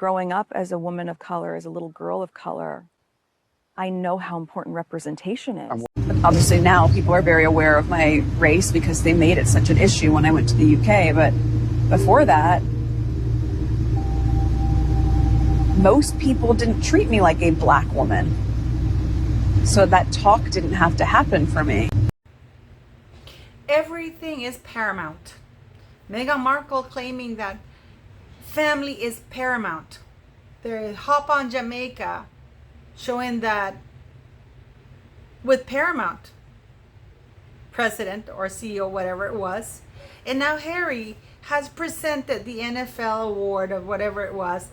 growing up as a woman of color, as a little girl of color, I know how important representation is. Obviously now people are very aware of my race because they made it such an issue when I went to the UK, but before that, most people didn't treat me like a black woman. So that talk didn't have to happen for me. Everything is paramount. Meghan Markle claiming that family is paramount. They hop on Jamaica showing that with Paramount president or CEO, whatever it was. And now Harry has presented the NFL award of whatever it was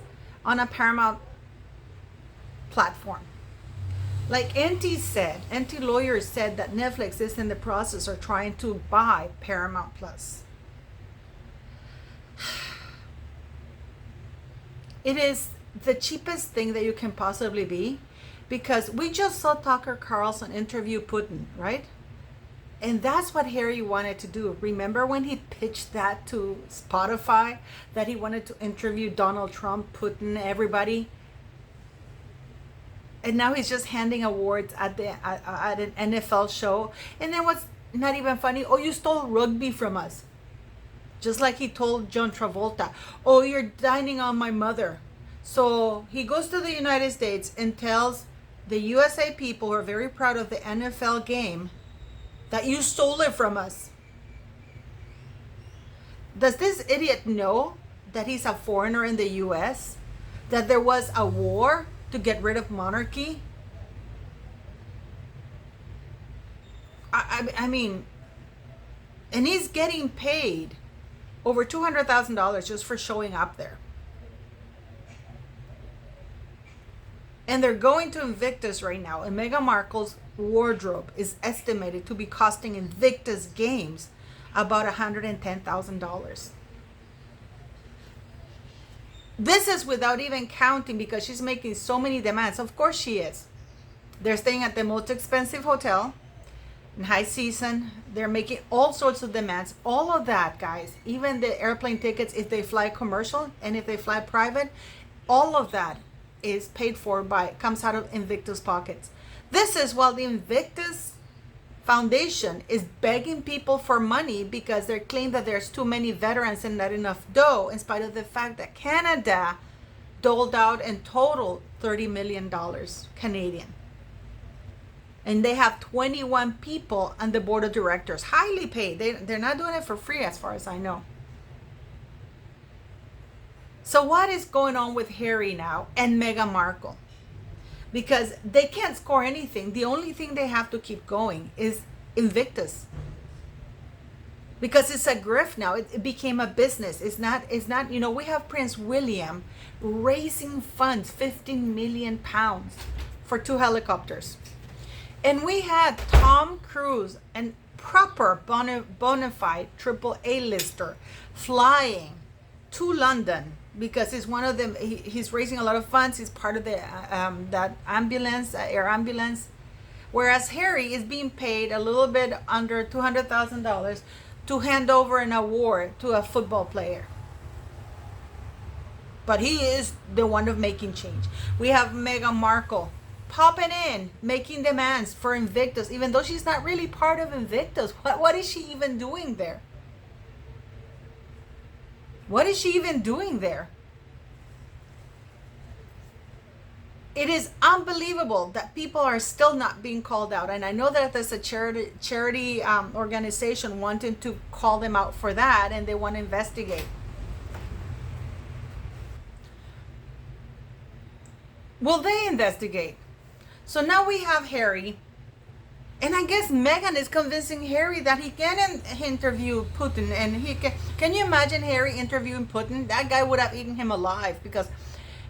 on a Paramount platform. Like NT lawyers said that Netflix is in the process of trying to buy Paramount Plus. It is the cheapest thing that you can possibly be, because we just saw Tucker Carlson interview Putin, right? And that's what Harry wanted to do. Remember when he pitched that to Spotify, that he wanted to interview Donald Trump, Putin, everybody? And now he's just handing awards at an NFL show. And then what's not even funny, oh, you stole rugby from us. Just like he told John Travolta, oh, you're dining on my mother. So he goes to the United States and tells the USA people who are very proud of the NFL game that you stole it from us. Does this idiot know that he's a foreigner in the US? That there was a war to get rid of monarchy? I mean, and he's getting paid over $200,000 just for showing up there. And they're going to Invictus right now. And Meghan Markle's wardrobe is estimated to be costing Invictus Games about $110,000. This is without even counting, because she's making so many demands. Of course she is. They're staying at the most expensive hotel in high season. They're making all sorts of demands. All of that, guys, even the airplane tickets, if they fly commercial and if they fly private, all of that is paid for comes out of Invictus pockets. This is while the Invictus Foundation is begging people for money because they claim that there's too many veterans and not enough dough, in spite of the fact that Canada doled out in total $30 million Canadian. And they have 21 people on the board of directors, highly paid. They're not doing it for free as far as I know. So what is going on with Harry now and Meghan Markle? Because they can't score anything. The only thing they have to keep going is Invictus. Because it's a grift now. It became a business. It's not, you know, we have Prince William raising funds, 15 million pounds for 2 helicopters. And we had Tom Cruise, and proper bona fide triple A-lister, flying to London because he's one of them. He's raising a lot of funds. He's part of the that ambulance, air ambulance. Whereas Harry is being paid a little bit under $200,000 to hand over an award to a football player. But he is the one of making change. We have Meghan Markle popping in, making demands for Invictus, even though she's not really part of Invictus. What is she even doing there? What is she even doing there? It is unbelievable that people are still not being called out. And I know that there's a charity organization wanting to call them out for that, and they want to investigate. Will they investigate? So now we have Harry, and I guess Meghan is convincing Harry that he can interview Putin, and he can you imagine Harry interviewing Putin? That guy would have eaten him alive, because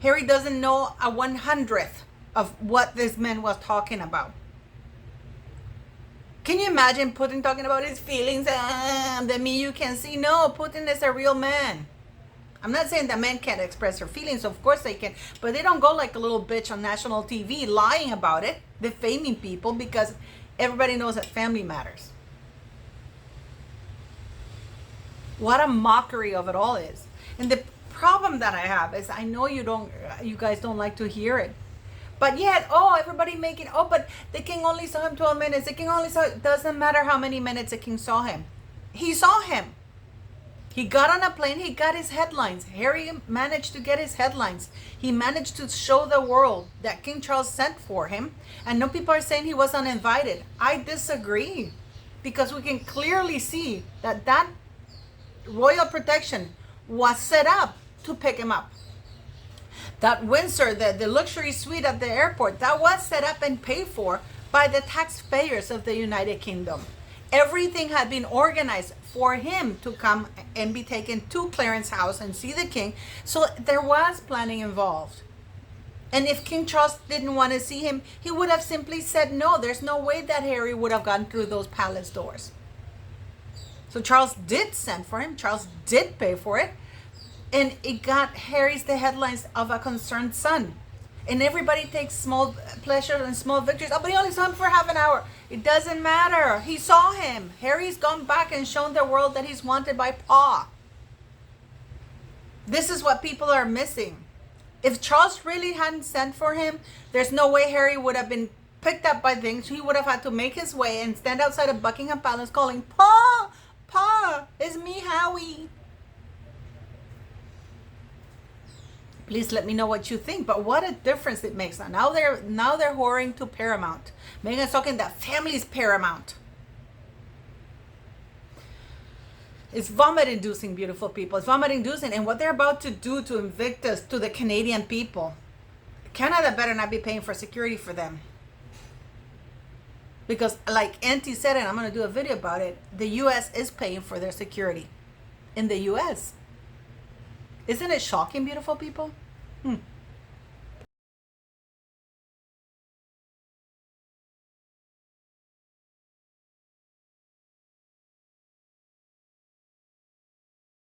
Harry doesn't know a 100th of what this man was talking about. Can you imagine Putin talking about his feelings that me you can see? No, Putin is a real man. I'm not saying that men can't express their feelings. Of course they can. But they don't go like a little bitch on national TV lying about it, defaming people, because everybody knows that family matters. What a mockery of it all is. And the problem that I have is I know you guys don't like to hear it. But yet, everybody making, but the king only saw him 12 minutes. The king only saw, it doesn't matter how many minutes the king saw him. He saw him. He got on a plane, he got his headlines. Harry managed to get his headlines. He managed to show the world that King Charles sent for him. And no people are saying he was uninvited. I disagree. Because we can clearly see that royal protection was set up to pick him up. That Windsor, the luxury suite at the airport, that was set up and paid for by the taxpayers of the United Kingdom. Everything had been organized for him to come and be taken to Clarence House and see the king. So there was planning involved. And if King Charles didn't want to see him, he would have simply said no. There's no way that Harry would have gone through those palace doors. So Charles did send for him. Charles did pay for it. And it got Harry's the headlines of a concerned son. And everybody takes small pleasure and small victories. But he only saw him for half an hour. It doesn't matter. He saw him. Harry's gone back and shown the world that he's wanted by Pa. This is what people are missing. If Charles really hadn't sent for him, there's no way Harry would have been picked up by things. He would have had to make his way and stand outside of Buckingham Palace calling, Pa, Pa, it's me, Howie. Please let me know what you think. But what a difference it makes. Now they're whoring to Paramount. Meghan's talking that family's paramount. It's vomit-inducing, beautiful people. It's vomit-inducing. And what they're about to do to Invictus, to the Canadian people, Canada better not be paying for security for them. Because like Auntie said, and I'm going to do a video about it, the U.S. is paying for their security. In the U.S. Isn't it shocking, beautiful people?